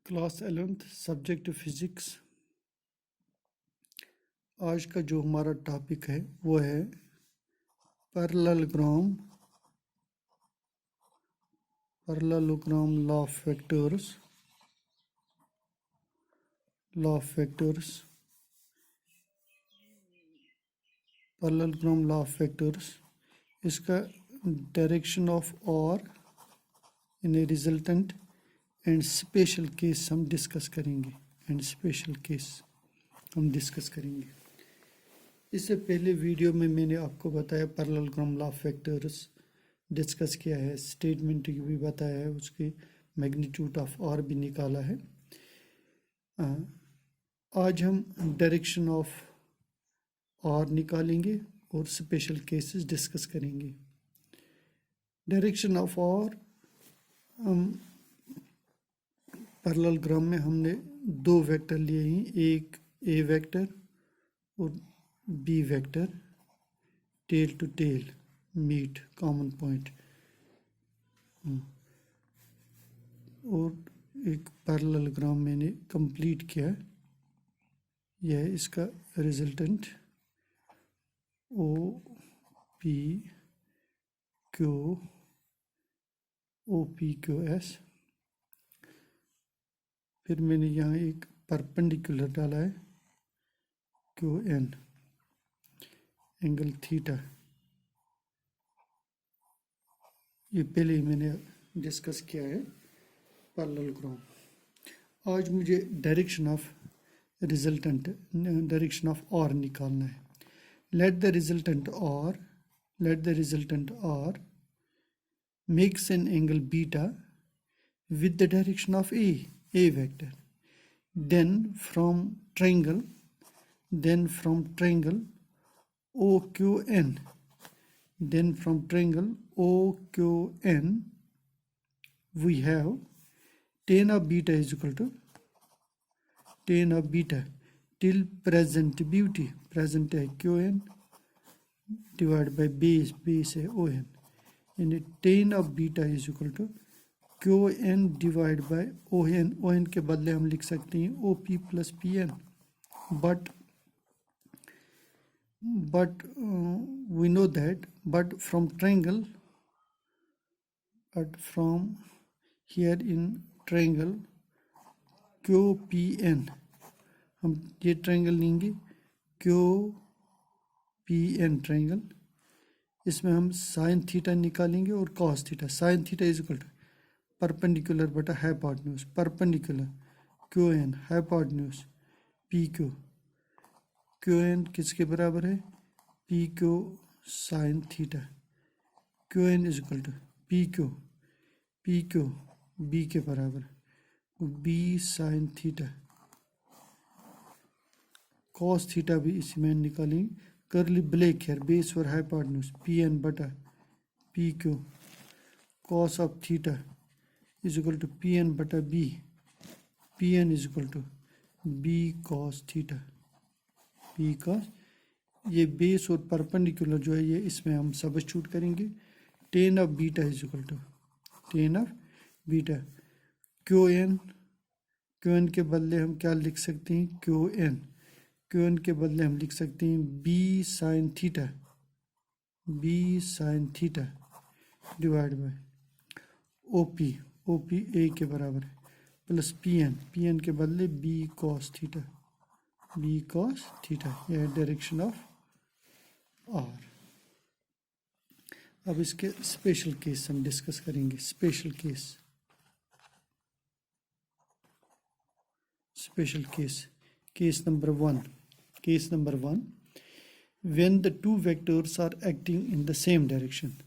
Class 11th subject physics. आज का जो हमारा टॉपिक है वो है parallelogram law of vectors. Parallelogram law of vectors, इसका डायरेक्शन ऑफ और इन ए रिजल्टेंट एंड स्पेशल केस हम डिस्कस करेंगे। इससे पहले वीडियो में मैंने आपको बताया parallelogram law of vectors discuss किया है, स्टेटमेंट भी बताया है, उसकी मैग्नीट्यूड ऑफ आर भी निकाला है। आज हम डायरेक्शन ऑफ आर निकालेंगे और स्पेशल केसेस डिस्कस करेंगे। डायरेक्शन ऑफ आर, पैरेललोग्राम में हमने दो वेक्टर लिए हैं, एक ए वेक्टर और B vector, tail to tail meet common point, और एक पैरेललोग्राम मैंने कंप्लीट किया। यह है इसका resultant O P Q S. फिर मैंने यहाँ एक परपेंडिकुलर डाला है क्यू एन, एंगल थीटा। ये पहले ही मैंने डिस्कस किया है पैरेललोग्राम। आज मुझे डायरेक्शन ऑफ आर निकालना है। Let the resultant R makes an angle beta with the direction of a vector. Then from triangle OQN, we have tan of beta is equal to tan of beta till present beauty, present है QN divided by base है ON, यानी tan of beta is equal to QN divided by ON। ON के बदले हम लिख सकते हैं OP plus PN, but we know that from here in triangle QPN, हम ये ट्रायंगल लेंगे QPN ट्रायंगल, इसमें हम साइन थीटा निकालेंगे और cos theta. Sine theta is equal to perpendicular बटा hypotenuse, perpendicular QN hypotenuse PQ। QN किसके बराबर है? PQ sine theta. QN is equal to PQ B के बराबर, B sine theta. Cos theta भी इसमें निकालेंगे, करली ब्लैक है, बेस और हाइपोटेन्यूज PN बटा PQ। Cos of theta is equal to PN बटा B, PN is equal to B cos theta, B cos. ये बेस और परपेंडिकुलर जो है ये इसमें हम सब्स्टिट्यूट करेंगे। tan of beta is equal to tan of beta QN के बदले हम क्या लिख सकते हैं? QN के बदले हम लिख सकते हैं B sine theta divide bye OP A के बराबर है, प्लस PN के बदले B कॉस थीटा। यह है डायरेक्शन ऑफ आर। अब इसके स्पेशल केस हम डिस्कस करेंगे। Special case number one, when the two vectors are acting in the same direction,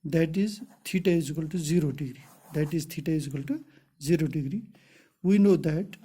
that is theta is equal to 0 degree, we know that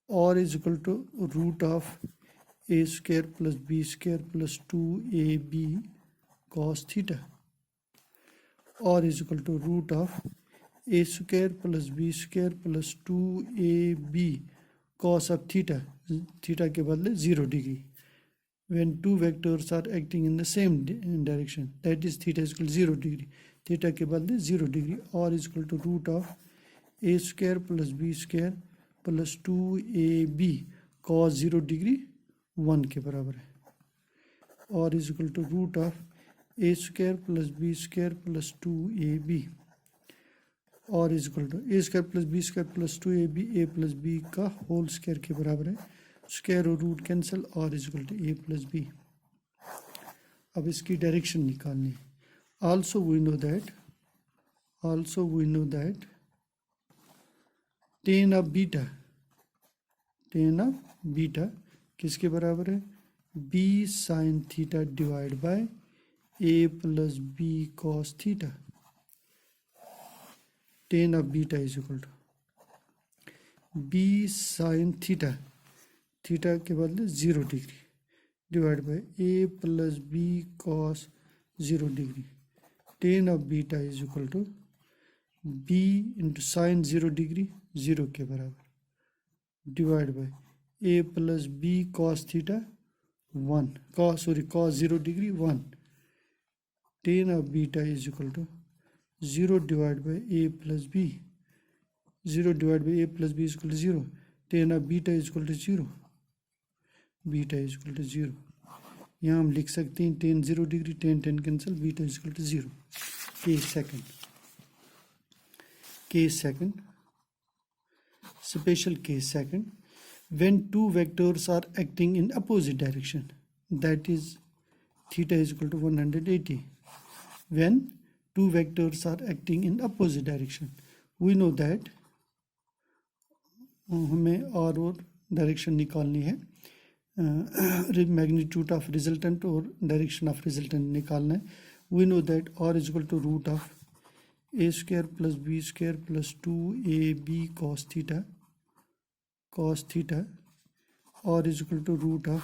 r is equal to root of a square plus b square plus 2ab cos theta. R is equal to root of a square plus b square plus 2ab cos of theta के बदले 0 degree. when two vectors are acting in the same direction, that is theta is equal to 0 degree, theta के बदले 0 degree, r is equal to root of a square plus b square plus 2ab cos 0 degree 1 के बराबर है. r is equal to root of a square plus b square plus 2ab, r is equal to a square plus b square plus 2ab a plus b का whole square के बराबर है. Square और root cancel, r is equal to a plus b. अब इसकी direction निकालनी है. also we know that tan of beta किसके बराबर है? b sin theta divide by a plus b cos theta. tan of beta is equal to b sin theta के बदले 0 degree divide bye a plus b cos 0 degree. tan of beta is equal to b into sin 0 degree 0 के बराबर divide by a plus b cos theta 1 cos 0 degree 1. tan of beta is equal to 0 divided by a plus b. 0 divided by a plus b is equal to 0. tan of beta is equal to 0. beta is equal to 0. यहाँ हम लिख सकते हैं tan 0 degree tan cancel, beta is equal to 0. Case second, special case second, when two vectors are acting in opposite direction, that is theta is equal to 180. When two vectors are acting in opposite direction, we know that हमें r और direction निकालनी है, magnitude of resultant और direction of resultant निकालना है. we know that r is equal to root of a square plus b square plus 2ab cos theta. r is equal to root of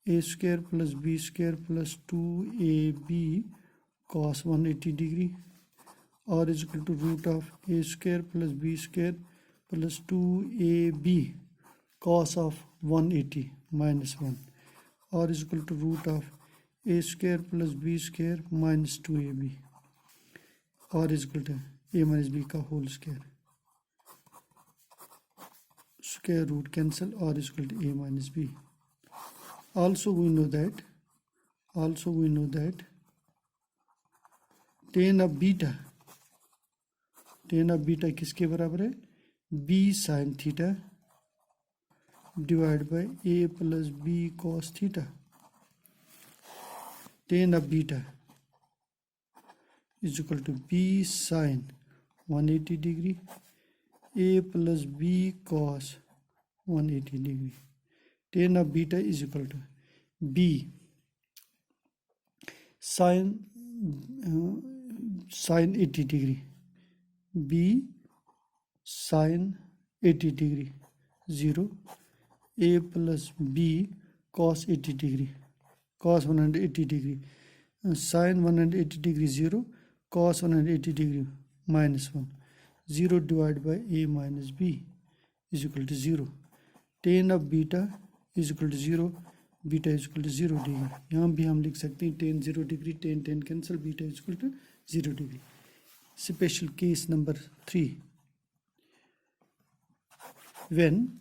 a square plus b square plus 2ab cos 180 degree. r is equal to root of a square plus b square plus 2ab cos of 180 minus 1. r is equal to root of a square plus b square minus 2ab. r is equal to a minus b का whole square. Square root cancel, r is equal to a minus b. Also we know that tan of beta किसके बराबर है? b sin theta divided by a plus b cos theta. tan of beta is equal to b sin 180 degree a plus b cos 180 degree. tan of beta is equal to b sin 80 degree, b sin 80 degree 0, a plus b cos 80 degree, cos 180 degree, sin 180 degree 0, cos 180 degree minus 1. 0 divided by a minus b is equal to 0. tan of beta is equal to 0, beta is equal to 0 degree. यहाँ भी हम लिख सकते हैं tan 0 degree, tan cancel, beta is equal to 0 degree. Special case number 3. When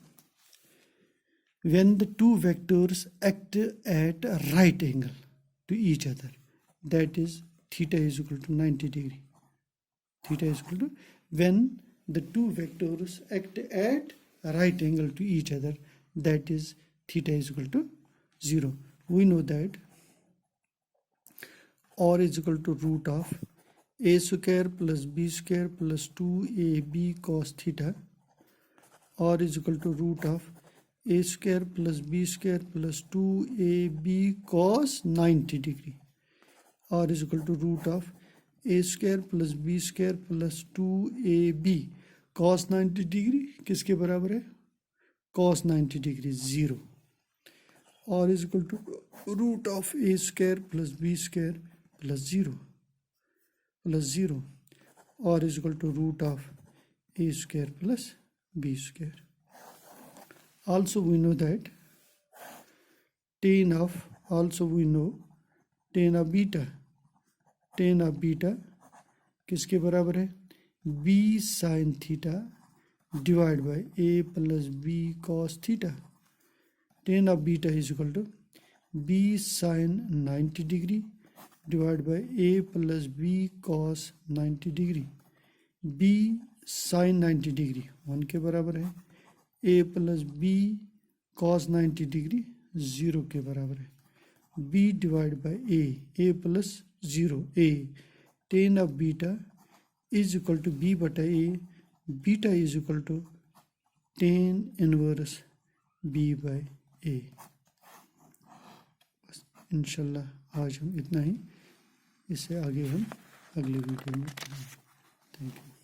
the two vectors act at a right angle to each other, that is theta is equal to 90 degree. Theta is equal to, when the two vectors act at a right angle to each other, that is theta is equal to 0. We know that r is equal to root of a square plus b square plus 2ab cos theta. r is equal to root of a square plus b square plus 2ab cos 90 degree. r is equal to root of a square plus b square plus 2ab cos 90 degree किसके बराबर है? cos 90 degree 0. r is equal to root of a square plus b square plus 0. r is equal to root of a square plus b square. Also we know that tan of also we know tan of beta किसके बराबर है, B sine theta divide by A plus B cos theta. Tan of beta is equal to B sine 90 degree divide by A plus B cos 90 degree. B sine 90 degree 1 के बराबर है, A plus B cos 90 degree 0 के बराबर है। B divide by A plus 0 A. Tan of beta is equal to B बटा A, beta is equal to tan inverse B by A. इंशाल्लाह आज हम इतना ही, इससे आगे हम अगले वीडियो में करेंगे। Thank you.